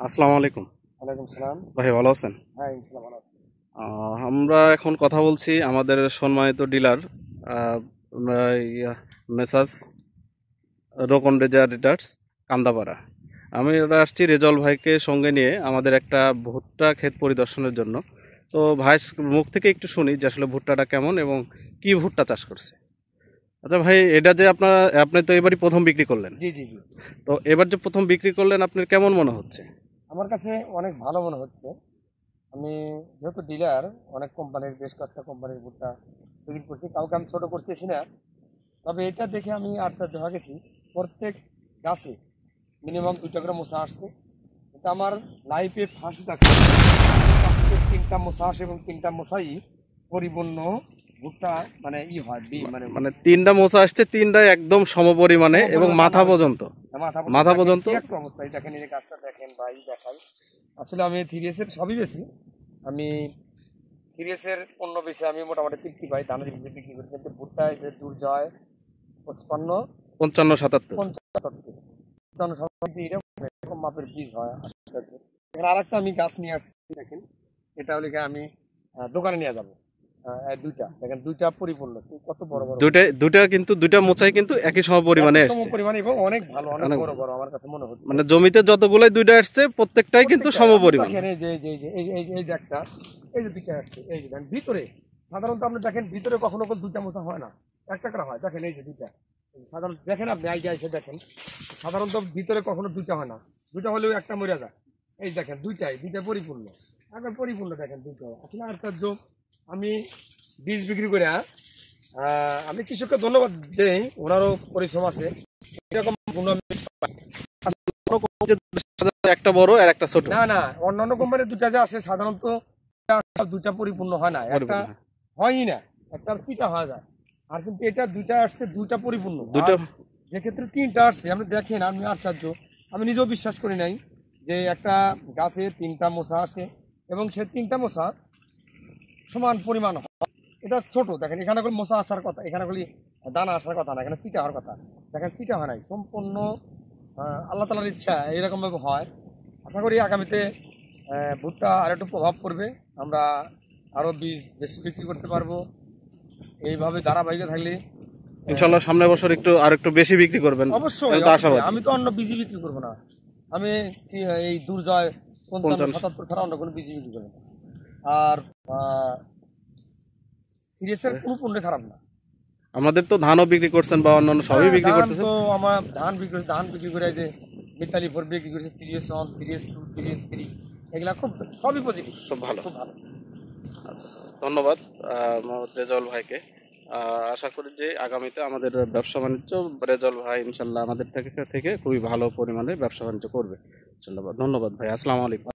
আসসালামু আলাইকুম। ওয়ালাইকুম সালাম। ভাই ভালো আছেন? হ্যাঁ, ইনশাল্লাহ ভালো আছি। আমরা এখন কথা বলছি আমাদের সম্মানিত ডিলার মেসাজ রোকন রেজা রিটার্স কান্দাপাড়া। আমি ওরা আসছি রেজল ভাইকে সঙ্গে নিয়ে আমাদের একটা ভুট্টা ক্ষেত পরিদর্শনের জন্য। তো ভাই মুখ থেকে একটু শুনি যে আসলে ভুট্টাটা কেমন এবং কি ভুট্টা চাষ করছে। আচ্ছা ভাই, এটা যে আপনি তো এবারই প্রথম বিক্রি করলেন, জি জি জি। তো এবার যে প্রথম বিক্রি করলেন আপনার কেমন মনে হচ্ছে? আমার কাছে অনেক ভালো মনে হচ্ছে। আমি যেহেতু ডিলার, অনেক কোম্পানির, বেশ কয়েকটা কোম্পানির ভুট্টা বিক্রি করছি, কাউকে আমি ছোটো করতেছি না। তবে এটা দেখে আমি আশ্চর্য হয়ে গেছি। প্রত্যেক গাছে মিনিমাম 2টা করে মশা আসছে। এটা আমার লাইফে ফার্স্ট দেখা। গাছে 3টা মশা আসে এবং 3টা মশাই পরিপূর্ণ ভুট্টা মানে হয় মানে মানে তিনটা মোচা আসছে, তিনটাই একদম সমপরিমাণে এবং মাথা পর্যন্ত। মাথা পর্যন্ত একটা অবস্থা। এই দেখেন, এই গাছটা দেখেন ভাই, দেখাই। আসলে আমি 3S-এর সবই বেশি। আমি 3S-এর পণ্য বেশি, আমি মোটামুটি তৃপ্তি পাই। ধানের বেশি বিক্রি করি, কিন্তু ভুট্টায় যে দুর্জয় 55 55 77। 55 এরকম মাপের বীজ হয়। এখানে আর একটা আমি গাছ নিয়ে আসছি, দেখেন। এটা হলে আমি দোকানে নিয়ে যাবো। 2টা দেখেন, 2টা পরিপূর্ণ, কত বড় বড় দুইটা কিন্তু দুইটা মোচাই কিন্তু একই সমপরিমাণে সম আসছে। পরিমাণে এবং অনেক ভালো, অনেক বড় বড় আমার কাছে মনে হচ্ছে। মানে জমিতে যতগুলাই দুইটা আসছে প্রত্যেকটাই কিন্তু সমপরিমাণ। দেখেন এই যে এই যে একটা, এই যে 2টা আসছে, এই যে দেখেন ভিতরে। সাধারণত আপনি দেখেন ভিতরে কখনো 2টা মোচা হয় না, একটা করে হয়। দেখেন এই যে 2টা, সাধারণত দেখেন, আপনি আইডিয়া এসে দেখেন, সাধারণত ভিতরে কখনো 2টা হয় না। 2টা হলেও একটা মরে যায়। এই দেখেন 2টা পরিপূর্ণ, একবার পরিপূর্ণ। দেখেন 2টা আসলে আশ্চর্য। আমি বীজ বিক্রি করে আমি কৃষককে ধন্যবাদ দেই, ওনারও পরিশ্রম আছে। এরকম গুণ একটা বড় আর একটা ছোট। না না, অন্যান্য কোম্পানির 2টা যে আসে সাধারণত 2টা পরিপূর্ণ হয় না, একটা হয়ই না, একটা চিটা হয়ে যায়। আর কিন্তু এটা 2টা আসছে, 2টা পরিপূর্ণ। দুটো যে ক্ষেত্রে 3টা আসছে, আপনি দেখেন, আমি আশ্চর্য। আমি নিজেও বিশ্বাস করি নাই যে একটা গাছে 3টা মোচা আসে এবং সে 3টা মোচা সমান পরিমাণ হয়। এটা ছোট, দেখেন এখানে কোনো মোচা আসার কথা, এখানে কোনো দানা আসার কথা না, এখানে চিটা হওয়ার কথা। দেখেন চিটা হয় নাই, সম্পূর্ণ আল্লাহ তালার ইচ্ছা এরকমভাবে হয়। আশা করি আগামীতে ভুট্টা আর একটু প্রভাব পড়বে, আমরা আরও বীজ বেশি বিক্রি করতে পারবো। এইভাবে ধারাবাহিক থাকলে ইনশাআল্লাহ সামনের বছর আর একটু বেশি বিক্রি করবেন। অবশ্যই। আমি তো অন্য বীজ বিক্রি করবো না। আমি এই দুর্জয় 55 77 ছাড়া অন্য কোনো বীজ বিক্রি করবো না। আর 3S-এর কোনো পণ্য খারাপ না। আমাদের তো ধানও বিক্রি করছেন বা অন্যান্য সবই বিক্রি করতেছেন। তো আমার ধান বিক্রি করে যে মিতালি 4 বিক্রি করেছে, 3S1, 3S2, 3S3, এগুলা খুব সবই পজিটিভ, খুব ভালো। খুব ভালো। আচ্ছা, ধন্যবাদ মোহাম্মদ রেজাউল ভাইকে। আশা করি যে আগামীতে আমাদের ব্যবসা বাণিজ্য রেজাউল ভাই ইনশাল্লাহ আমাদের থেকে খুবই ভালো পরিমাণে ব্যবসা বাণিজ্য করবে। ধন্যবাদ ভাই। আসসালামু আলাইকুম।